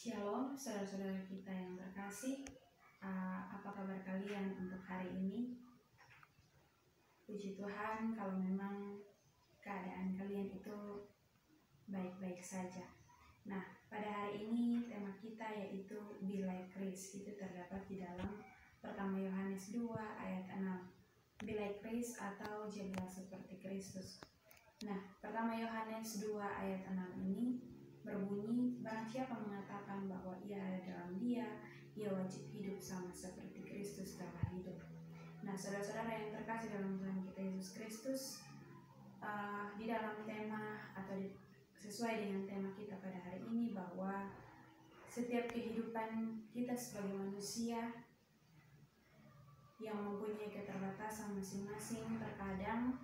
Shalom, saudara-saudara kita yang terkasih. Apa kabar kalian untuk hari ini? Puji Tuhan kalau memang keadaan kalian itu baik-baik saja. Nah, pada hari ini tema kita yaitu Be Like Christ. Itu terdapat di dalam pertama Yohanes 2 ayat 6. Be Like Christ atau jadilah seperti Kristus. Nah, pertama Yohanes 2 ayat 6 ini berbunyi, barang siapa mengatakan bahwa ia ada dalam dia wajib hidup sama seperti Kristus telah hidup. Nah, saudara-saudara yang terkasih dalam Tuhan kita Yesus Kristus, di dalam tema atau sesuai dengan tema kita pada hari ini, bahwa setiap kehidupan kita sebagai manusia yang mempunyai keterbatasan masing-masing, terkadang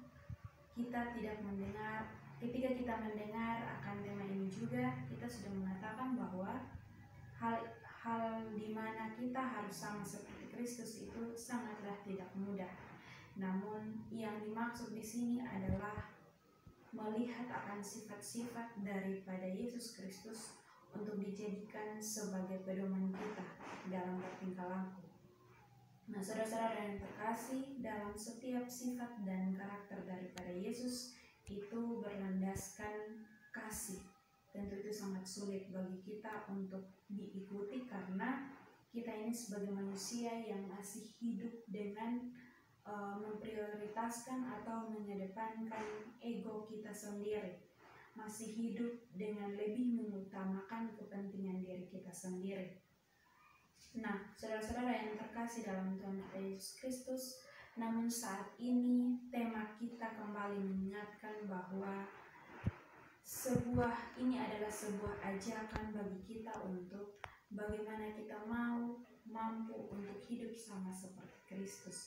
kita tidak mendengar. Ketika kita mendengar akan tema ini juga, kita sudah mengatakan bahwa hal di mana kita harus sama seperti Kristus itu sangatlah tidak mudah. Namun yang dimaksud di sini adalah melihat akan sifat-sifat daripada Yesus Kristus untuk dijadikan sebagai pedoman kita dalam bertingkah laku. Nah, saudara-saudara yang terkasih, dalam setiap sifat dan karakter daripada Yesus itu berlandaskan kasih. Tentu itu sangat sulit bagi kita untuk diikuti karena kita ini sebagai manusia yang masih hidup dengan memprioritaskan atau mengedepankan ego kita sendiri, masih hidup dengan lebih mengutamakan kepentingan diri kita sendiri. Nah, saudara-saudara yang terkasih dalam Tuhan kita Yesus Kristus, namun saat ini tema kita kembali mengingatkan bahwa ini adalah sebuah ajakan bagi kita untuk bagaimana kita mampu untuk hidup sama seperti Kristus.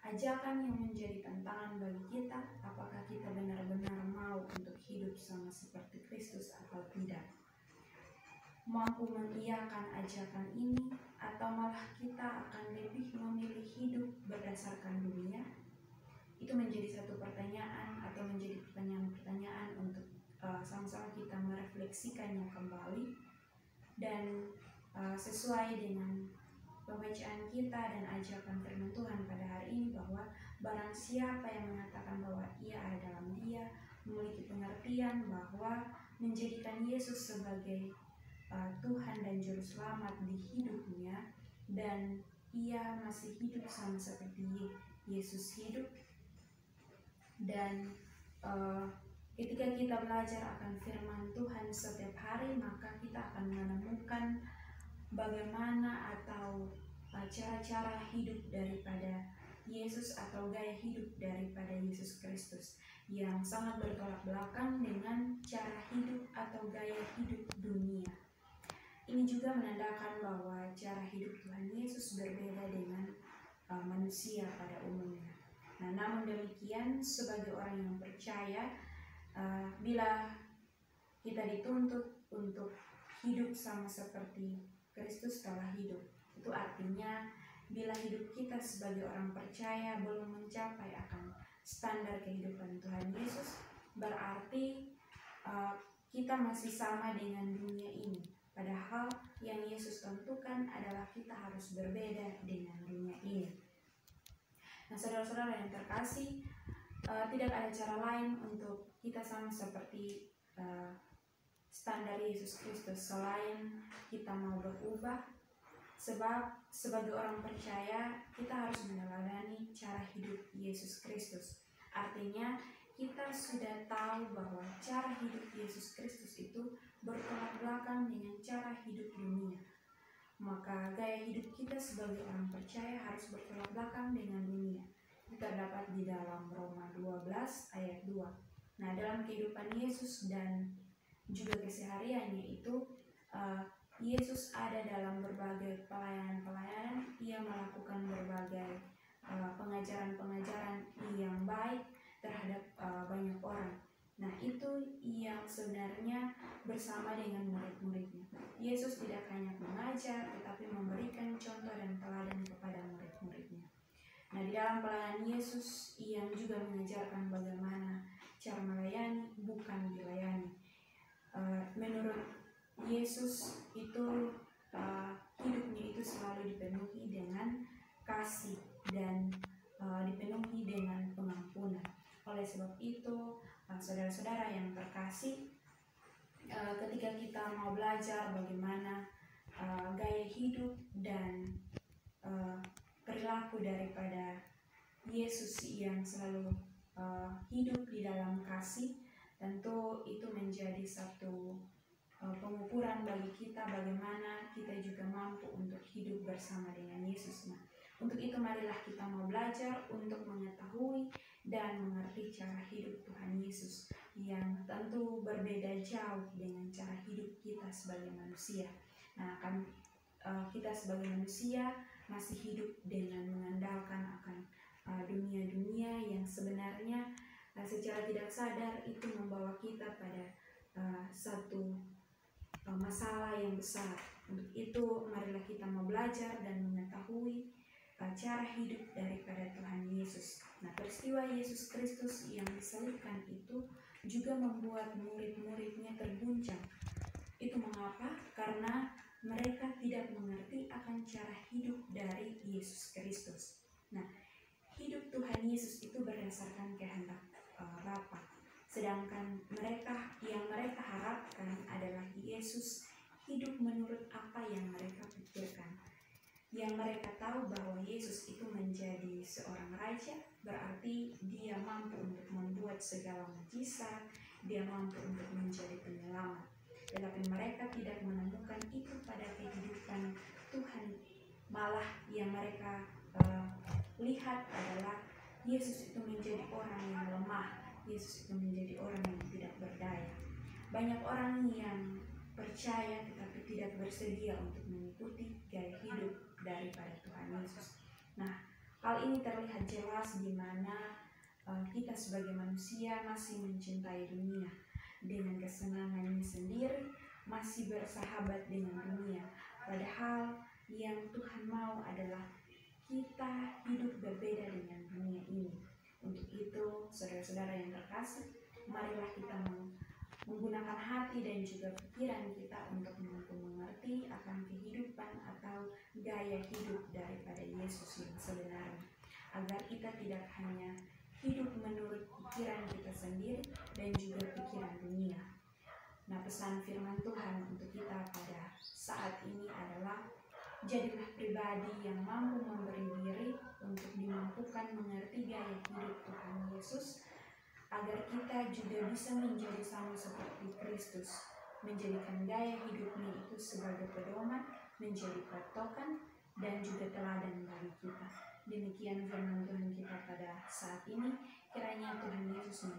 Ajakan yang menjadi tantangan bagi kita, apakah kita benar-benar mau untuk hidup sama seperti Kristus atau tidak. Mampu mengiyakan ajakan ini atau malah kita akan lebih memilih hidup berdasarkan dunia? Itu menjadi satu pertanyaan atau menjadi pertanyaan-pertanyaan untuk sama-sama kita merefleksikannya kembali. Dan sesuai dengan pembacaan kita dan ajakan firman Tuhan pada hari ini, bahwa barang siapa yang mengatakan bahwa ia ada dalam dia, memiliki pengertian bahwa menjadikan Yesus sebagai Tuhan dan Juru Selamat di hidupnya, dan ia masih hidup sama seperti Yesus hidup. Dan ketika kita belajar akan firman Tuhan setiap hari, maka kita akan menemukan bagaimana atau cara-cara hidup daripada Yesus atau gaya hidup daripada Yesus Kristus yang sangat bertolak belakang dengan cara hidup atau gaya hidup dunia. Ini juga menandakan bahwa cara hidup Tuhan Yesus berbeda dengan manusia pada umumnya. Nah, namun demikian, sebagai orang yang percaya, bila kita dituntut untuk hidup sama seperti Kristus telah hidup, itu artinya bila hidup kita sebagai orang percaya belum mencapai akan standar kehidupan Tuhan Yesus, berarti kita masih sama dengan dunia ini. Padahal yang Yesus tentukan adalah kita harus berbeda dengan dunia ini. Nah, saudara-saudara yang terkasih, tidak ada cara lain untuk kita sama seperti standar Yesus Kristus selain kita mau berubah. Sebab sebagai orang percaya kita harus meneladani cara hidup Yesus Kristus. Artinya kita sudah tahu bahwa cara hidup Yesus Kristus itu bertolak belakang dengan cara hidup dunia. Maka gaya hidup kita sebagai orang percaya harus bertolak belakang dengan dunia. Itu terdapat di dalam Roma 12 ayat 2. Nah, dalam kehidupan Yesus dan juga kesehariannya itu, Yesus ada dalam berbagai pelayanan-pelayanan. Ia melakukan berbagai pengajaran-pengajaran yang baik terhadap banyak orang. Nah, itu yang sebenarnya bersama dengan murid-muridnya. Yesus tidak hanya mengajar, tetapi memberikan contoh dan teladan kepada murid-muridnya. Nah, di dalam pelayanan Yesus, ia juga mengajarkan bagaimana cara melayani, bukan dilayani. Menurut Yesus itu hidupnya itu selalu dipenuhi dengan kasih dan dipenuhi dengan pengampunan. Oleh sebab itu, saudara-saudara yang terkasih, ketika kita mau belajar bagaimana gaya hidup dan perilaku daripada Yesus yang selalu hidup di dalam kasih, tentu itu menjadi satu pengukuran bagi kita bagaimana kita juga mampu untuk hidup bersama dengan Yesus. Nah, untuk itu marilah kita mau belajar untuk mengetahui dan mengerti cara hidup Tuhan Yesus yang tentu berbeda jauh dengan cara hidup kita sebagai manusia. Nah, kita sebagai manusia masih hidup dengan mengandalkan akan dunia-dunia yang sebenarnya secara tidak sadar itu membawa kita pada satu masalah yang besar. Untuk itu marilah kita mau belajar dan mengetahui cara hidup daripada Tuhan Yesus. Nah, peristiwa Yesus Kristus yang disalibkan itu juga membuat murid-muridnya terguncang. Itu mengapa? Karena mereka tidak mengerti akan cara hidup dari Yesus Kristus. Nah, hidup Tuhan Yesus itu berdasarkan kehendak Bapa. Sedangkan yang mereka harapkan adalah Yesus hidup menurut apa yang mereka pikirkan. Yang mereka tahu bahwa Yesus itu menjadi seorang raja, berarti dia mampu untuk membuat segala mujizat, dia mampu untuk menjadi penyelamat. Tetapi mereka tidak menemukan itu pada kehidupan Tuhan. Malah yang mereka lihat adalah Yesus itu menjadi orang yang lemah, Yesus itu menjadi orang yang tidak berdaya. Banyak orang yang percaya tetapi tidak bersedia untuk mengikuti gaya hidup daripada Tuhan Yesus. Nah, hal ini terlihat jelas di mana kita sebagai manusia masih mencintai dunia dengan kesenangannya sendiri, masih bersahabat dengan dunia. Padahal yang Tuhan mau adalah kita hidup berbeda dengan dunia ini. Untuk itu, saudara-saudara yang terkasih, marilah kita menggunakan hati dan juga pikiran kita untuk mampu mengerti akan kehidupan atau gaya hidup daripada Yesus yang sebenarnya, agar kita tidak hanya hidup menurut pikiran kita sendiri dan juga pikiran dunia. Nah, pesan firman Tuhan untuk kita pada saat ini adalah jadilah pribadi yang mampu memberi diri untuk dimampukan mengerti gaya hidup Tuhan Yesus, agar kita juga bisa menjadi sama seperti Kristus, menjadikan gaya hidupnya itu sebagai pedoman, menjadi patokan dan juga teladan bagi kita. Demikian firman Tuhan kita pada saat ini. Kiranya Tuhan Yesus